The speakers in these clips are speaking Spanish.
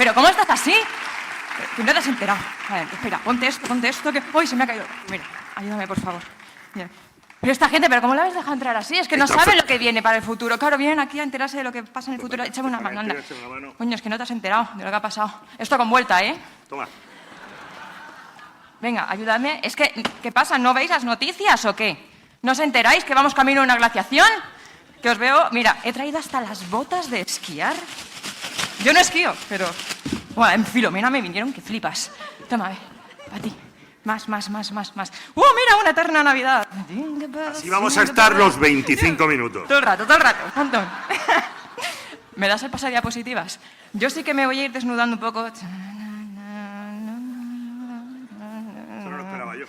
¿Pero cómo estás así? ¿Que no te has enterado? A ver, espera, ponte esto, que... ¡Uy, se me ha caído! Mira, ayúdame, por favor. Mira. Pero esta gente, ¿pero cómo la habéis dejado entrar así? Es que no saben lo que viene para el futuro. Claro, vienen aquí a enterarse de lo que pasa en el futuro. Échame una mano, anda. Coño, es que no te has enterado de lo que ha pasado. Esto con vuelta, ¿eh? Toma. Venga, ayúdame. Es que, ¿qué pasa? ¿No veis las noticias o qué? ¿No os enteráis que vamos camino a una glaciación? Que os veo... Mira, he traído hasta las botas de esquiar. Yo no esquío, pero... Bueno, en Filomena me vinieron que flipas. Toma, a ver, para ti. Más. Mira, una eterna Navidad. Así vamos a estar los 25 minutos. Todo el rato, un montón. ¿Me das el paso de diapositivas? Yo sí que me voy a ir desnudando un poco. Eso no lo esperaba yo.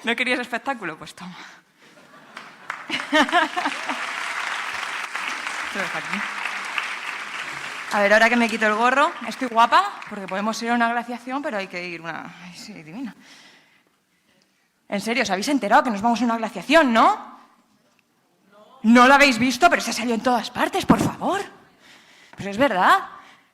¿No querías espectáculo? Pues toma. A ver, ahora que me quito el gorro, estoy guapa, porque podemos ir a una glaciación, pero hay que ir una... Ay, sí, divina. En serio, ¿os habéis enterado que nos vamos a una glaciación, no? ¿No lo habéis visto? Pero se salió en todas partes, por favor. Pero es verdad.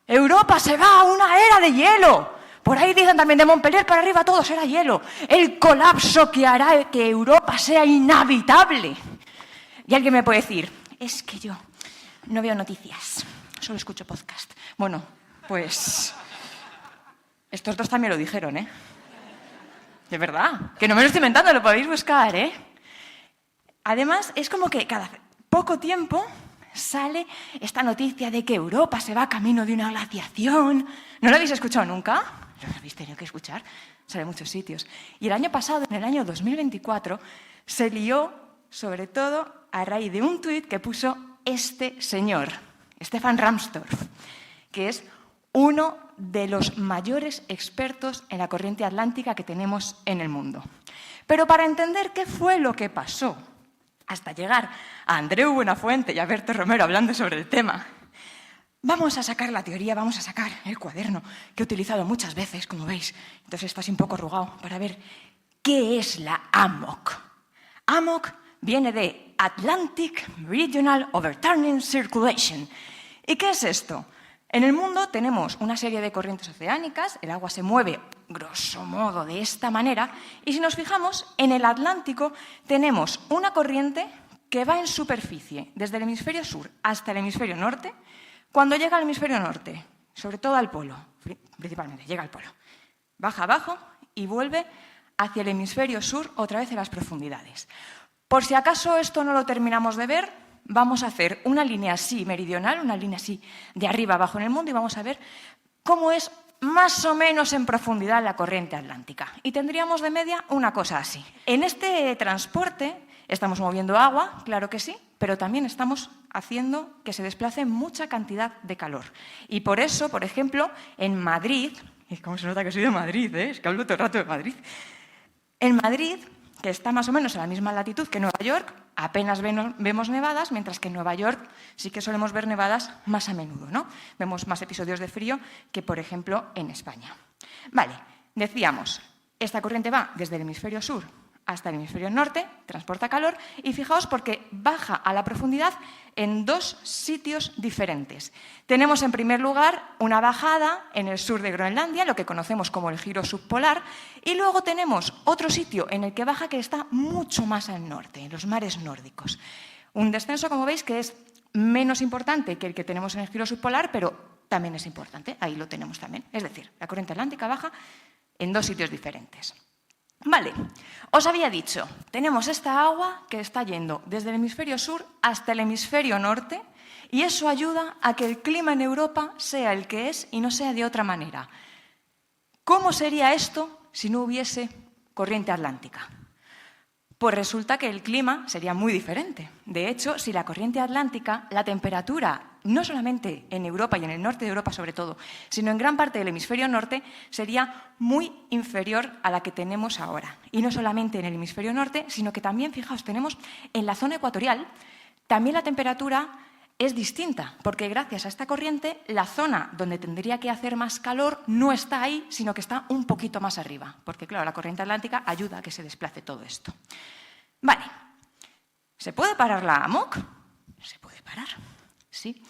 Europa se va a una era de hielo. Por ahí dicen también de Montpellier para arriba todo será hielo. El colapso que hará que Europa sea inhabitable. Y alguien me puede decir, es que yo no veo noticias, solo escucho podcast. Bueno, pues estos dos también lo dijeron, ¿eh? De verdad, que no me lo estoy inventando, lo podéis buscar, ¿eh? Además, es como que cada poco tiempo sale esta noticia de que Europa se va camino de una glaciación. ¿No lo habéis escuchado nunca? Lo habéis tenido que escuchar. Sale en muchos sitios. Y el año pasado, en el año 2024, se lió sobre todo a raíz de un tuit que puso este señor, Stefan Rahmstorf, que es uno de los mayores expertos en la corriente atlántica que tenemos en el mundo. Pero para entender qué fue lo que pasó, hasta llegar a Andreu Buenafuente y a Berto Romero hablando sobre el tema, vamos a sacar la teoría, vamos a sacar el cuaderno que he utilizado muchas veces, como veis. Entonces está así un poco arrugado para ver qué es la AMOC. AMOC viene de Atlantic Meridional Overturning Circulation. ¿Y qué es esto? En el mundo tenemos una serie de corrientes oceánicas, el agua se mueve, grosso modo, de esta manera, y si nos fijamos, en el Atlántico tenemos una corriente que va en superficie, desde el hemisferio sur hasta el hemisferio norte. Cuando llega al hemisferio norte, sobre todo al polo, principalmente, llega al polo, baja abajo y vuelve hacia el hemisferio sur otra vez en las profundidades. Por si acaso esto no lo terminamos de ver, vamos a hacer una línea así meridional, una línea así de arriba abajo en el mundo y vamos a ver cómo es más o menos en profundidad la corriente atlántica. Y tendríamos de media una cosa así. En este transporte estamos moviendo agua, claro que sí, pero también estamos haciendo que se desplace mucha cantidad de calor. Y por eso, por ejemplo, en Madrid, ¿cómo se nota que soy de Madrid, eh? Es que hablo todo el rato de Madrid. En Madrid, que está más o menos a la misma latitud que Nueva York, apenas vemos nevadas, mientras que en Nueva York sí que solemos ver nevadas más a menudo, ¿no? Vemos más episodios de frío que, por ejemplo, en España. Vale, decíamos, esta corriente va desde el hemisferio sur hasta el hemisferio norte, transporta calor, y fijaos porque baja a la profundidad en dos sitios diferentes. Tenemos en primer lugar una bajada en el sur de Groenlandia, lo que conocemos como el giro subpolar, y luego tenemos otro sitio en el que baja que está mucho más al norte, en los mares nórdicos. Un descenso, como veis, que es menos importante que el que tenemos en el giro subpolar, pero también es importante, ahí lo tenemos también. Es decir, la corriente atlántica baja en dos sitios diferentes. Vale, os había dicho, tenemos esta agua que está yendo desde el hemisferio sur hasta el hemisferio norte y eso ayuda a que el clima en Europa sea el que es y no sea de otra manera. ¿Cómo sería esto si no hubiese corriente atlántica? Pues resulta que el clima sería muy diferente. De hecho, si la corriente atlántica, la temperatura, no solamente en Europa y en el norte de Europa sobre todo, sino en gran parte del hemisferio norte, sería muy inferior a la que tenemos ahora. Y no solamente en el hemisferio norte, sino que también, fijaos, tenemos en la zona ecuatorial, también la temperatura es distinta, porque gracias a esta corriente, la zona donde tendría que hacer más calor no está ahí, sino que está un poquito más arriba, porque claro, la corriente atlántica ayuda a que se desplace todo esto. Vale, ¿se puede parar la AMOC? Se puede parar, sí.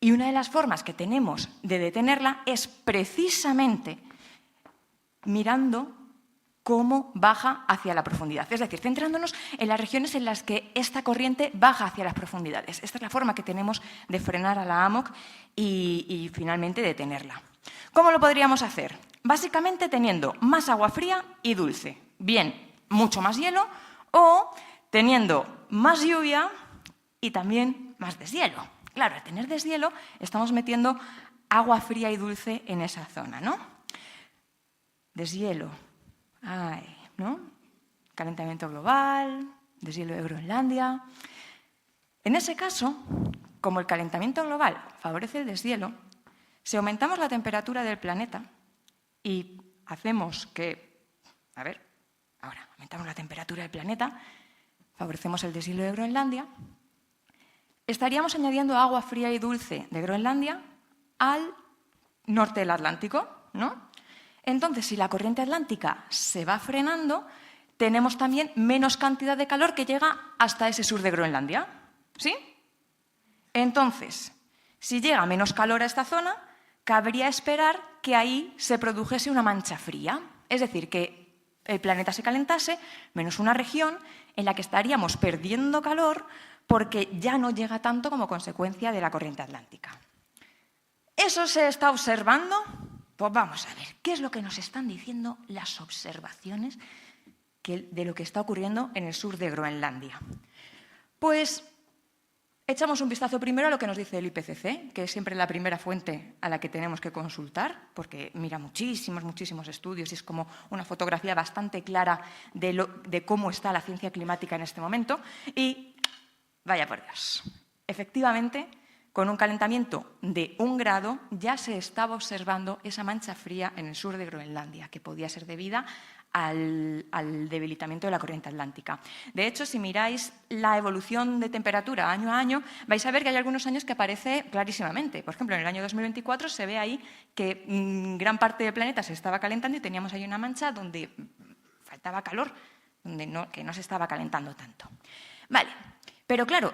Y una de las formas que tenemos de detenerla es precisamente mirando cómo baja hacia la profundidad. Es decir, centrándonos en las regiones en las que esta corriente baja hacia las profundidades. Esta es la forma que tenemos de frenar a la AMOC y finalmente detenerla. ¿Cómo lo podríamos hacer? Básicamente teniendo más agua fría y dulce. Bien, mucho más hielo o teniendo más lluvia y también más deshielo. Claro, al tener deshielo estamos metiendo agua fría y dulce en esa zona, ¿no? Deshielo. Ay, ¿no? Calentamiento global, deshielo de Groenlandia. En ese caso, como el calentamiento global favorece el deshielo, si aumentamos la temperatura del planeta y hacemos que, ahora aumentamos la temperatura del planeta, favorecemos el deshielo de Groenlandia, estaríamos añadiendo agua fría y dulce de Groenlandia al norte del Atlántico, ¿no? Entonces, si la corriente atlántica se va frenando, tenemos también menos cantidad de calor que llega hasta ese sur de Groenlandia, ¿sí? Entonces, si llega menos calor a esta zona, cabría esperar que ahí se produjese una mancha fría, es decir, que el planeta se calentase, menos una región en la que estaríamos perdiendo calor porque ya no llega tanto como consecuencia de la corriente atlántica. ¿Eso se está observando? Pues vamos a ver, ¿qué es lo que nos están diciendo las observaciones de lo que está ocurriendo en el sur de Groenlandia? Pues echamos un vistazo primero a lo que nos dice el IPCC, que es siempre la primera fuente a la que tenemos que consultar, porque mira muchísimos estudios y es como una fotografía bastante clara de cómo está la ciencia climática en este momento. Y vaya por Dios, efectivamente, con un calentamiento de 1 grado ya se estaba observando esa mancha fría en el sur de Groenlandia, que podía ser debida al debilitamiento de la corriente atlántica. De hecho, si miráis la evolución de temperatura año a año, vais a ver que hay algunos años que aparece clarísimamente. Por ejemplo, en el año 2024 se ve ahí que gran parte del planeta se estaba calentando y teníamos ahí una mancha donde faltaba calor, que no se estaba calentando tanto. Vale, pero claro,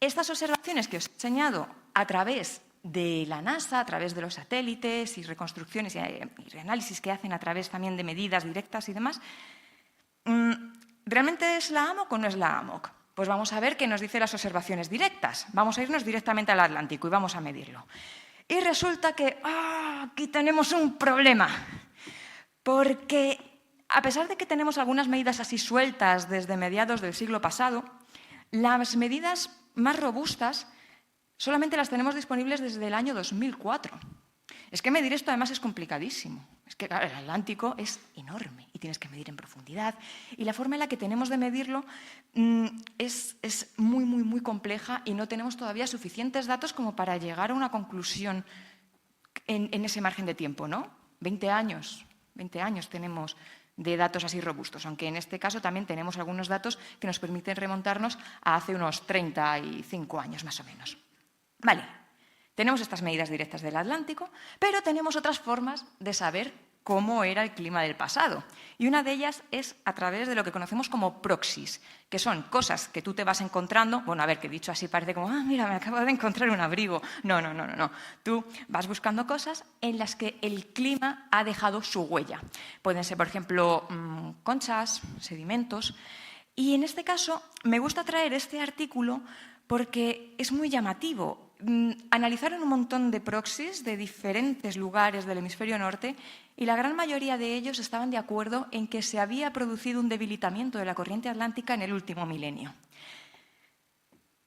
estas observaciones que os he enseñado a través de la NASA, a través de los satélites y reconstrucciones y reanálisis que hacen a través también de medidas directas y demás, ¿realmente es la AMOC o no es la AMOC? Pues vamos a ver qué nos dicen las observaciones directas. Vamos a irnos directamente al Atlántico y vamos a medirlo. Y resulta que aquí tenemos un problema, porque a pesar de que tenemos algunas medidas así sueltas desde mediados del siglo pasado, las medidas más robustas solamente las tenemos disponibles desde el año 2004. Es que medir esto además es complicadísimo. Es que claro, el Atlántico es enorme y tienes que medir en profundidad. Y la forma en la que tenemos de medirlo es muy compleja y no tenemos todavía suficientes datos como para llegar a una conclusión en ese margen de tiempo, ¿no? 20 años tenemos de datos así robustos, aunque en este caso también tenemos algunos datos que nos permiten remontarnos a hace unos 35 años más o menos. Vale, tenemos estas medidas directas del Atlántico, pero tenemos otras formas de saber cómo era el clima del pasado. Y una de ellas es a través de lo que conocemos como proxies, que son cosas que tú te vas encontrando. Bueno, a ver, que dicho así parece como, mira, me acabo de encontrar un abrigo. No. Tú vas buscando cosas en las que el clima ha dejado su huella. Pueden ser, por ejemplo, conchas, sedimentos. Y en este caso me gusta traer este artículo porque es muy llamativo. Analizaron un montón de proxies de diferentes lugares del hemisferio norte y la gran mayoría de ellos estaban de acuerdo en que se había producido un debilitamiento de la corriente atlántica en el último milenio.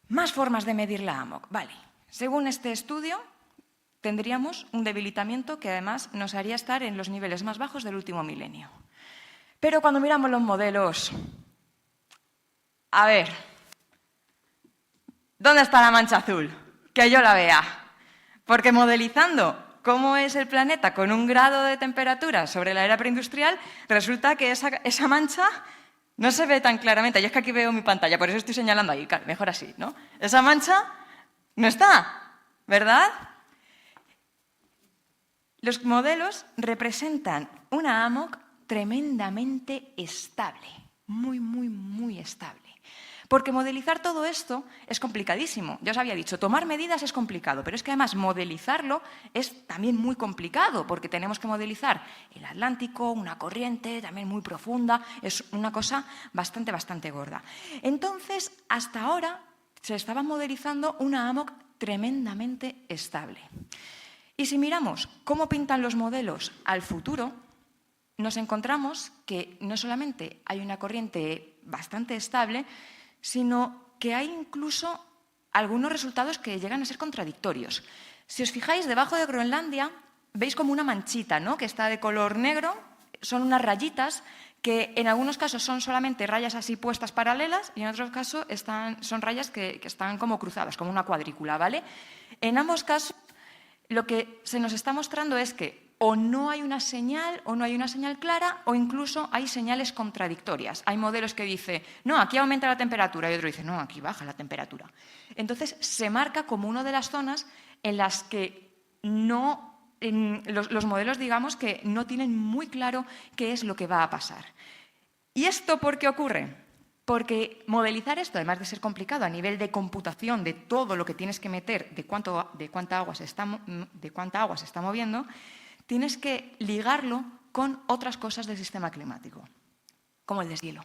Más formas de medir la AMOC. Vale, según este estudio, tendríamos un debilitamiento que además nos haría estar en los niveles más bajos del último milenio. Pero cuando miramos los modelos, a ver, ¿dónde está la mancha azul? Que yo la vea. Porque modelizando cómo es el planeta con 1 grado de temperatura sobre la era preindustrial, resulta que esa mancha no se ve tan claramente. Yo es que aquí veo mi pantalla, por eso estoy señalando ahí. Claro, mejor así, ¿no? Esa mancha no está, ¿verdad? Los modelos representan una AMOC tremendamente estable, muy estable. Porque modelizar todo esto es complicadísimo. Ya os había dicho, tomar medidas es complicado, pero es que además modelizarlo es también muy complicado, porque tenemos que modelizar el Atlántico, una corriente también muy profunda, es una cosa bastante gorda. Entonces, hasta ahora se estaba modelizando una AMOC tremendamente estable. Y si miramos cómo pintan los modelos al futuro, nos encontramos que no solamente hay una corriente bastante estable, sino que hay incluso algunos resultados que llegan a ser contradictorios. Si os fijáis, debajo de Groenlandia veis como una manchita, ¿no?, que está de color negro, son unas rayitas que en algunos casos son solamente rayas así puestas paralelas y en otros casos son rayas que están como cruzadas, como una cuadrícula, ¿vale? En ambos casos, lo que se nos está mostrando es que o no hay una señal o no hay una señal clara o incluso hay señales contradictorias. Hay modelos que dicen, no, aquí aumenta la temperatura y otro dice, no, aquí baja la temperatura. Entonces, se marca como una de las zonas en las que los modelos, digamos, que no tienen muy claro qué es lo que va a pasar. ¿Y esto por qué ocurre? Porque modelizar esto, además de ser complicado a nivel de computación de todo lo que tienes que meter, de cuánta agua se está moviendo, tienes que ligarlo con otras cosas del sistema climático, como el deshielo.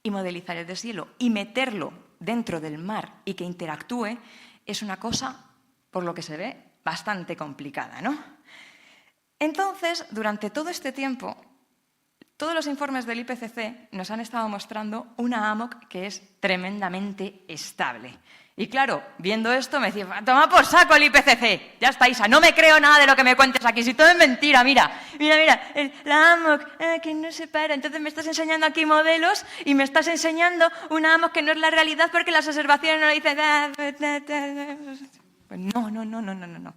Y modelizar el deshielo y meterlo dentro del mar y que interactúe es una cosa, por lo que se ve, bastante complicada, ¿no? Entonces, durante todo este tiempo, todos los informes del IPCC nos han estado mostrando una AMOC que es tremendamente estable. Y claro, viendo esto me decía, toma por saco el IPCC, ya está, Isa, no me creo nada de lo que me cuentes aquí, si todo es mentira, mira, la AMOC, que no se para, entonces me estás enseñando aquí modelos y me estás enseñando una AMOC que no es la realidad porque las observaciones no lo dicen. Pues no.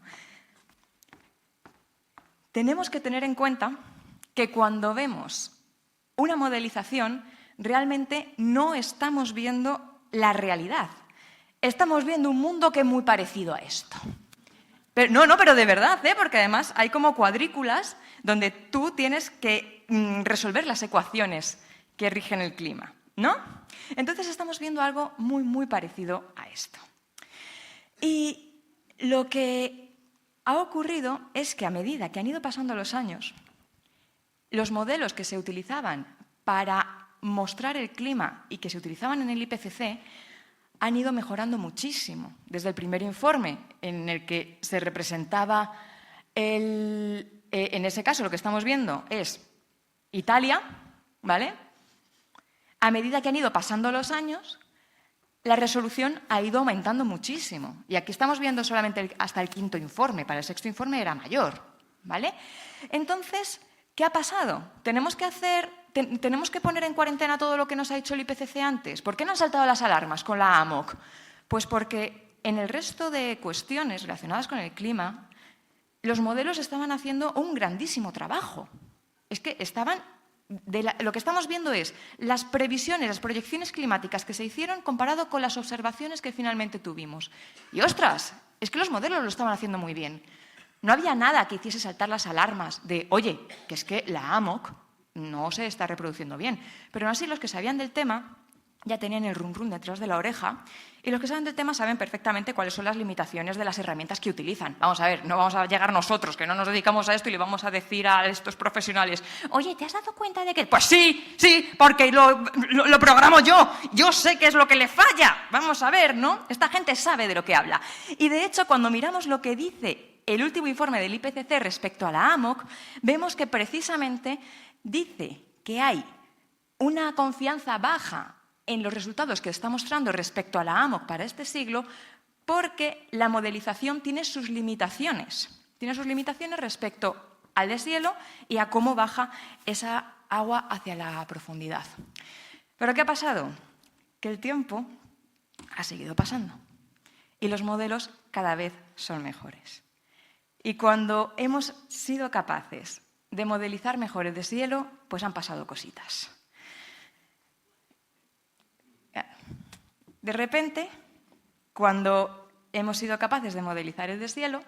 Tenemos que tener en cuenta que cuando vemos una modelización, realmente no estamos viendo la realidad. Estamos viendo un mundo que es muy parecido a esto. Pero de verdad, porque además hay como cuadrículas donde tú tienes que resolver las ecuaciones que rigen el clima, ¿no? Entonces estamos viendo algo muy parecido a esto. Y lo que ha ocurrido es que a medida que han ido pasando los años, los modelos que se utilizaban para mostrar el clima y que se utilizaban en el IPCC han ido mejorando muchísimo. Desde el primer informe, en el que se representaba, en ese caso lo que estamos viendo es Italia, ¿vale? A medida que han ido pasando los años, la resolución ha ido aumentando muchísimo. Y aquí estamos viendo solamente hasta el quinto informe. Para el sexto informe era mayor, ¿vale? Entonces, ¿qué ha pasado? Tenemos que poner en cuarentena todo lo que nos ha dicho el IPCC antes. ¿Por qué no han saltado las alarmas con la AMOC? Pues porque en el resto de cuestiones relacionadas con el clima, los modelos estaban haciendo un grandísimo trabajo. Es que lo que estamos viendo es las previsiones, las proyecciones climáticas que se hicieron comparado con las observaciones que finalmente tuvimos. Y ¡ostras! Es que los modelos lo estaban haciendo muy bien. No había nada que hiciese saltar las alarmas de, oye, que es que la AMOC no se está reproduciendo bien. Pero aún así los que sabían del tema ya tenían el run detrás de la oreja y los que saben del tema saben perfectamente cuáles son las limitaciones de las herramientas que utilizan. Vamos a ver, no vamos a llegar nosotros, que no nos dedicamos a esto, y le vamos a decir a estos profesionales, oye, ¿te has dado cuenta de que...? Pues sí, porque lo programo yo. Yo sé qué es lo que le falla. Vamos a ver, ¿no? Esta gente sabe de lo que habla. Y de hecho, cuando miramos lo que dice el último informe del IPCC respecto a la AMOC, vemos que precisamente dice que hay una confianza baja en los resultados que está mostrando respecto a la AMOC para este siglo, porque la modelización tiene sus limitaciones. Tiene sus limitaciones respecto al deshielo y a cómo baja esa agua hacia la profundidad. ¿Pero qué ha pasado? Que el tiempo ha seguido pasando y los modelos cada vez son mejores. Y cuando hemos sido capaces de modelizar mejor el deshielo, pues han pasado cositas. De repente, cuando hemos sido capaces de modelizar el deshielo,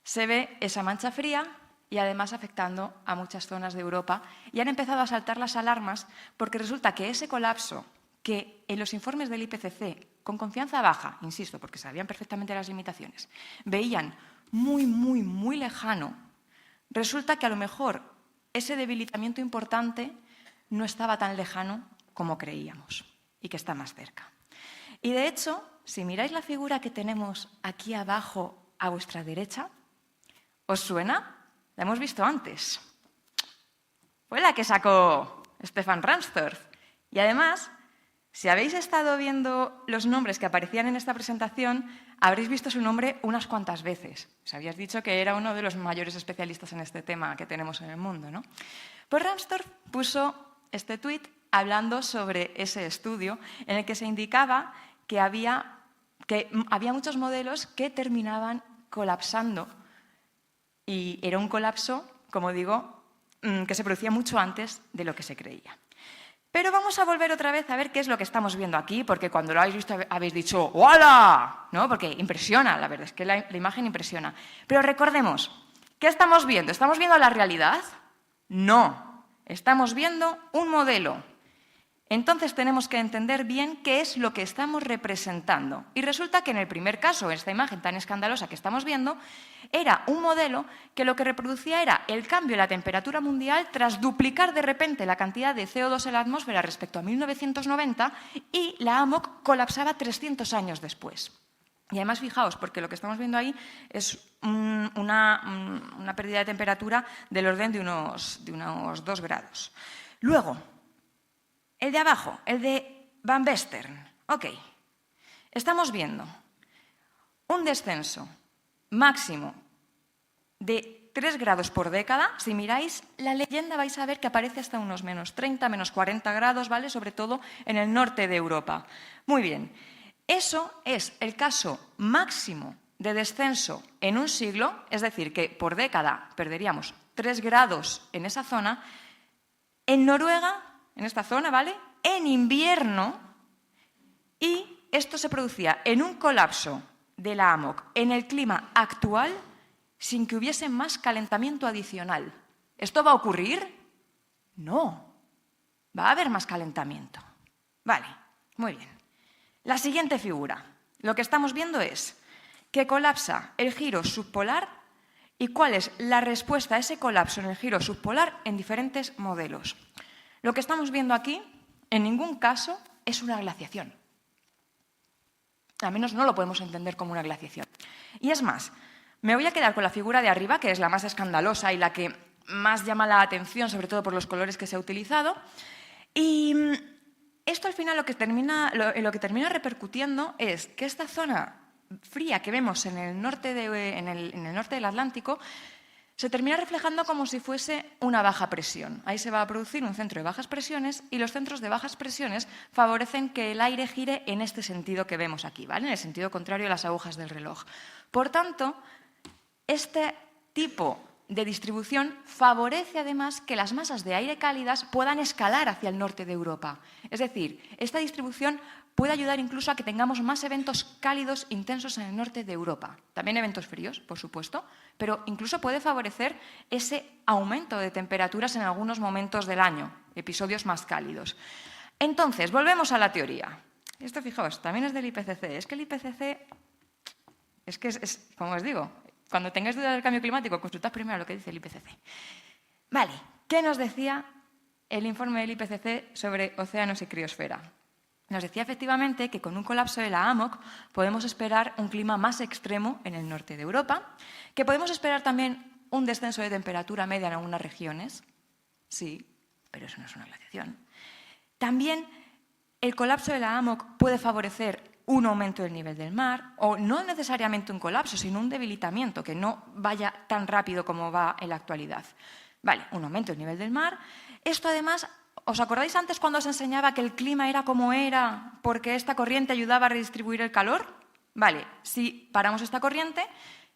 se ve esa mancha fría y además afectando a muchas zonas de Europa y han empezado a saltar las alarmas porque resulta que ese colapso que en los informes del IPCC, con confianza baja, insisto, porque sabían perfectamente las limitaciones, veían muy, muy, muy lejano, resulta que a lo mejor ese debilitamiento importante no estaba tan lejano como creíamos y que está más cerca. Y de hecho, si miráis la figura que tenemos aquí abajo a vuestra derecha, ¿os suena? La hemos visto antes. Fue la que sacó Stefan Rahmstorf. Y además, si habéis estado viendo los nombres que aparecían en esta presentación, habréis visto su nombre unas cuantas veces. Os habías dicho que era uno de los mayores especialistas en este tema que tenemos en el mundo, ¿no? Pues Rahmstorf puso este tuit hablando sobre ese estudio en el que se indicaba que había muchos modelos que terminaban colapsando. Y era un colapso, como digo, que se producía mucho antes de lo que se creía. Pero vamos a volver otra vez a ver qué es lo que estamos viendo aquí, porque cuando lo habéis visto habéis dicho ¡hola! ¿No? Porque impresiona, la verdad es que la imagen impresiona. Pero recordemos, ¿qué estamos viendo? ¿Estamos viendo la realidad? No, estamos viendo un modelo. Entonces tenemos que entender bien qué es lo que estamos representando. Y resulta que en el primer caso, esta imagen tan escandalosa que estamos viendo, era un modelo que lo que reproducía era el cambio de la temperatura mundial tras duplicar de repente la cantidad de CO2 en la atmósfera respecto a 1990 y la AMOC colapsaba 300 años después. Y además, fijaos, porque lo que estamos viendo ahí es una pérdida de temperatura del orden de unos 2 grados. Luego, el de abajo, el de Van Western. Ok, estamos viendo un descenso máximo de 3 grados por década. Si miráis la leyenda vais a ver que aparece hasta unos menos 30, menos 40 grados, ¿vale? Sobre todo en el norte de Europa. Muy bien, eso es el caso máximo de descenso en un siglo, es decir, que por década perderíamos 3 grados en esa zona. En Noruega, en esta zona, ¿vale? En invierno, y esto se producía en un colapso de la AMOC en el clima actual sin que hubiese más calentamiento adicional. ¿Esto va a ocurrir? No. Va a haber más calentamiento. Vale, muy bien. La siguiente figura. Lo que estamos viendo es que colapsa el giro subpolar y cuál es la respuesta a ese colapso en el giro subpolar en diferentes modelos. Lo que estamos viendo aquí, en ningún caso, es una glaciación. Al menos no lo podemos entender como una glaciación. Y es más, me voy a quedar con la figura de arriba, que es la más escandalosa y la que más llama la atención, sobre todo por los colores que se ha utilizado. Y esto al final lo que termina repercutiendo es que esta zona fría que vemos en el norte del Atlántico se termina reflejando como si fuese una baja presión. Ahí se va a producir un centro de bajas presiones y los centros de bajas presiones favorecen que el aire gire en este sentido que vemos aquí, ¿vale? En el sentido contrario a las agujas del reloj. Por tanto, este tipo de distribución favorece además que las masas de aire cálidas puedan escalar hacia el norte de Europa. Es decir, esta distribución puede ayudar incluso a que tengamos más eventos cálidos intensos en el norte de Europa. También eventos fríos, por supuesto, pero incluso puede favorecer ese aumento de temperaturas en algunos momentos del año, episodios más cálidos. Entonces, volvemos a la teoría. Esto, fijaos, también es del IPCC. Es que el IPCC, como os digo, cuando tengáis dudas del cambio climático, consultad primero lo que dice el IPCC. Vale, ¿qué nos decía el informe del IPCC sobre océanos y criosfera? Nos decía efectivamente que con un colapso de la AMOC podemos esperar un clima más extremo en el norte de Europa, que podemos esperar también un descenso de temperatura media en algunas regiones. Sí, pero eso no es una glaciación. También el colapso de la AMOC puede favorecer un aumento del nivel del mar, o no necesariamente un colapso, sino un debilitamiento, que no vaya tan rápido como va en la actualidad. Vale, un aumento del nivel del mar. Esto además, ¿os acordáis antes cuando os enseñaba que el clima era como era porque esta corriente ayudaba a redistribuir el calor? Vale, si paramos esta corriente,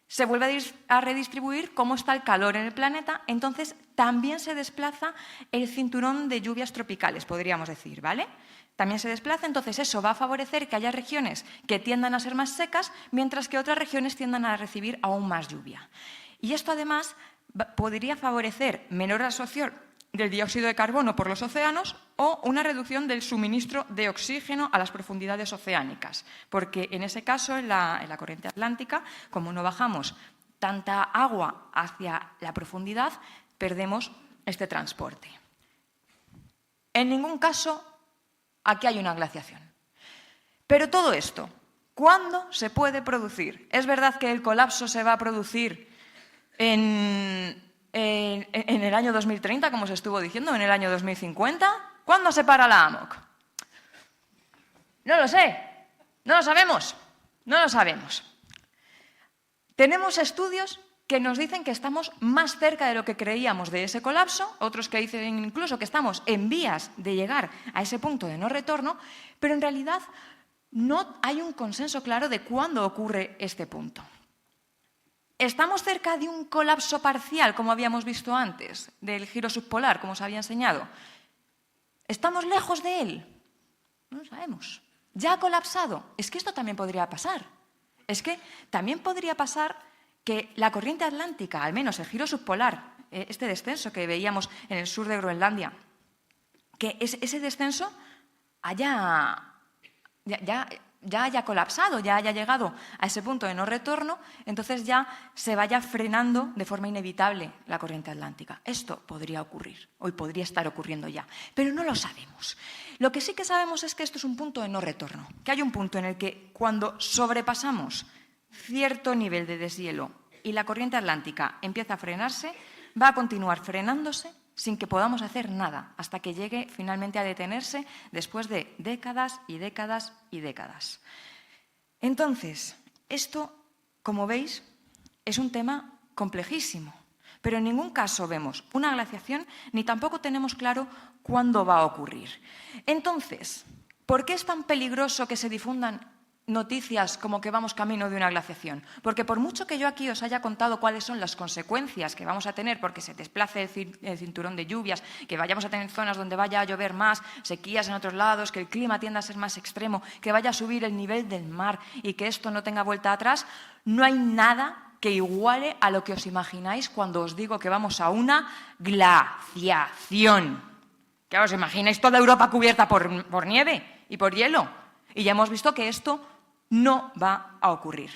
se vuelve a redistribuir cómo está el calor en el planeta, entonces también se desplaza el cinturón de lluvias tropicales, podríamos decir, ¿vale? También se desplaza, entonces eso va a favorecer que haya regiones que tiendan a ser más secas, mientras que otras regiones tiendan a recibir aún más lluvia. Y esto además podría favorecer menor absorción del dióxido de carbono por los océanos o una reducción del suministro de oxígeno a las profundidades oceánicas, porque en ese caso, en la corriente atlántica, como no bajamos tanta agua hacia la profundidad, perdemos este transporte. En ningún caso, aquí hay una glaciación. Pero todo esto, ¿cuándo se puede producir? ¿Es verdad que el colapso se va a producir en el año 2030, como se estuvo diciendo, en el año 2050? ¿Cuándo se para la AMOC? No lo sé, no lo sabemos, no lo sabemos. Tenemos estudios que nos dicen que estamos más cerca de lo que creíamos de ese colapso, otros que dicen incluso que estamos en vías de llegar a ese punto de no retorno, pero en realidad no hay un consenso claro de cuándo ocurre este punto. ¿Estamos cerca de un colapso parcial, como habíamos visto antes, del giro subpolar, como os había enseñado? ¿Estamos lejos de él? No lo sabemos. ¿Ya ha colapsado? Es que esto también podría pasar. Es que también podría pasar que la corriente atlántica, al menos el giro subpolar, este descenso que veíamos en el sur de Groenlandia, que ese descenso ya haya colapsado, ya haya llegado a ese punto de no retorno, entonces ya se vaya frenando de forma inevitable la corriente atlántica. Esto podría ocurrir, hoy podría estar ocurriendo ya, pero no lo sabemos. Lo que sí que sabemos es que esto es un punto de no retorno, que hay un punto en el que cuando sobrepasamos cierto nivel de deshielo y la corriente atlántica empieza a frenarse, va a continuar frenándose sin que podamos hacer nada, hasta que llegue finalmente a detenerse después de décadas y décadas y décadas. Entonces, esto, como veis, es un tema complejísimo, pero en ningún caso vemos una glaciación ni tampoco tenemos claro cuándo va a ocurrir. Entonces, ¿por qué es tan peligroso que se difundan noticias como que vamos camino de una glaciación? Porque por mucho que yo aquí os haya contado cuáles son las consecuencias que vamos a tener porque se desplace el cinturón de lluvias, que vayamos a tener zonas donde vaya a llover más, sequías en otros lados, que el clima tienda a ser más extremo, que vaya a subir el nivel del mar y que esto no tenga vuelta atrás, no hay nada que iguale a lo que os imagináis cuando os digo que vamos a una glaciación. ¿Qué os imagináis? Toda Europa cubierta por nieve y por hielo. Y ya hemos visto que esto no va a ocurrir.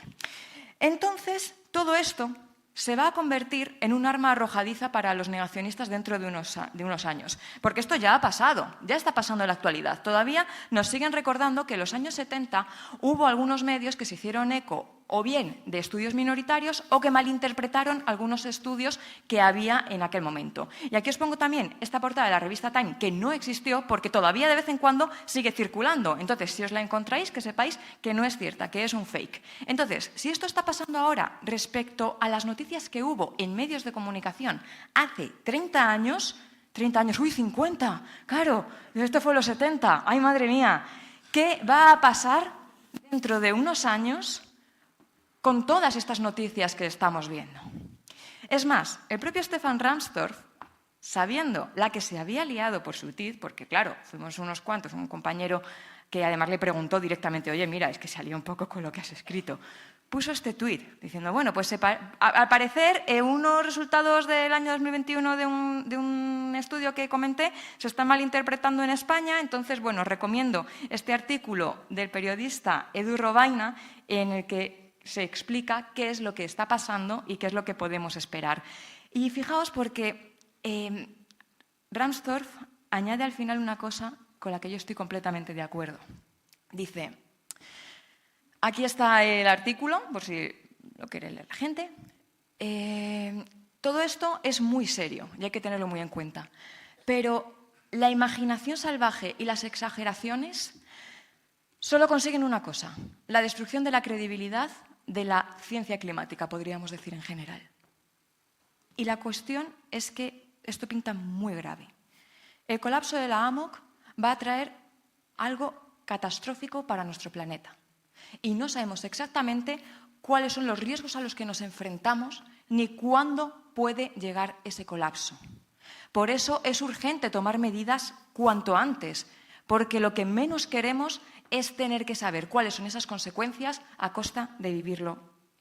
Entonces, todo esto se va a convertir en un arma arrojadiza para los negacionistas dentro de unos años. Porque esto ya ha pasado, ya está pasando en la actualidad. Todavía nos siguen recordando que en los años 70 hubo algunos medios que se hicieron eco o bien de estudios minoritarios o que malinterpretaron algunos estudios que había en aquel momento. Y aquí os pongo también esta portada de la revista Time, que no existió porque todavía de vez en cuando sigue circulando. Entonces, si os la encontráis, que sepáis que no es cierta, que es un fake. Entonces, si esto está pasando ahora respecto a las noticias que hubo en medios de comunicación hace 30 años, 50, claro, esto fue los 70, ¡ay, madre mía! ¿Qué va a pasar dentro de unos años con todas estas noticias que estamos viendo? Es más, el propio Stefan Rahmstorf, sabiendo la que se había liado por su TID, porque claro, fuimos unos cuantos, un compañero que además le preguntó directamente, oye, mira, es que salía un poco con lo que has escrito, puso este tuit diciendo, bueno, pues al parecer unos resultados del año 2021 de un estudio que comenté se están malinterpretando en España, entonces, bueno, recomiendo este artículo del periodista Edu Robaina en el que se explica qué es lo que está pasando y qué es lo que podemos esperar. Y fijaos porque Rahmstorf añade al final una cosa con la que yo estoy completamente de acuerdo. Dice, aquí está el artículo, por si lo quiere leer la gente. Todo esto es muy serio y hay que tenerlo muy en cuenta. Pero la imaginación salvaje y las exageraciones solo consiguen una cosa, la destrucción de la credibilidad de la ciencia climática, podríamos decir en general. Y la cuestión es que esto pinta muy grave. El colapso de la AMOC va a traer algo catastrófico para nuestro planeta. Y no sabemos exactamente cuáles son los riesgos a los que nos enfrentamos ni cuándo puede llegar ese colapso. Por eso es urgente tomar medidas cuanto antes, porque lo que menos queremos es tener que saber cuáles son esas consecuencias a costa de vivirlo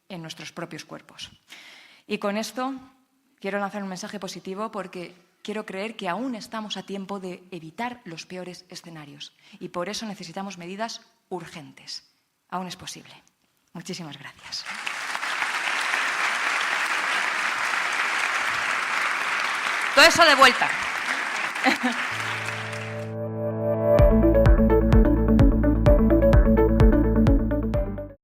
en nuestros propios cuerpos. Y con esto quiero lanzar un mensaje positivo porque quiero creer que aún estamos a tiempo de evitar los peores escenarios. Y por eso necesitamos medidas urgentes. Aún es posible. Muchísimas gracias. Todo eso de vuelta.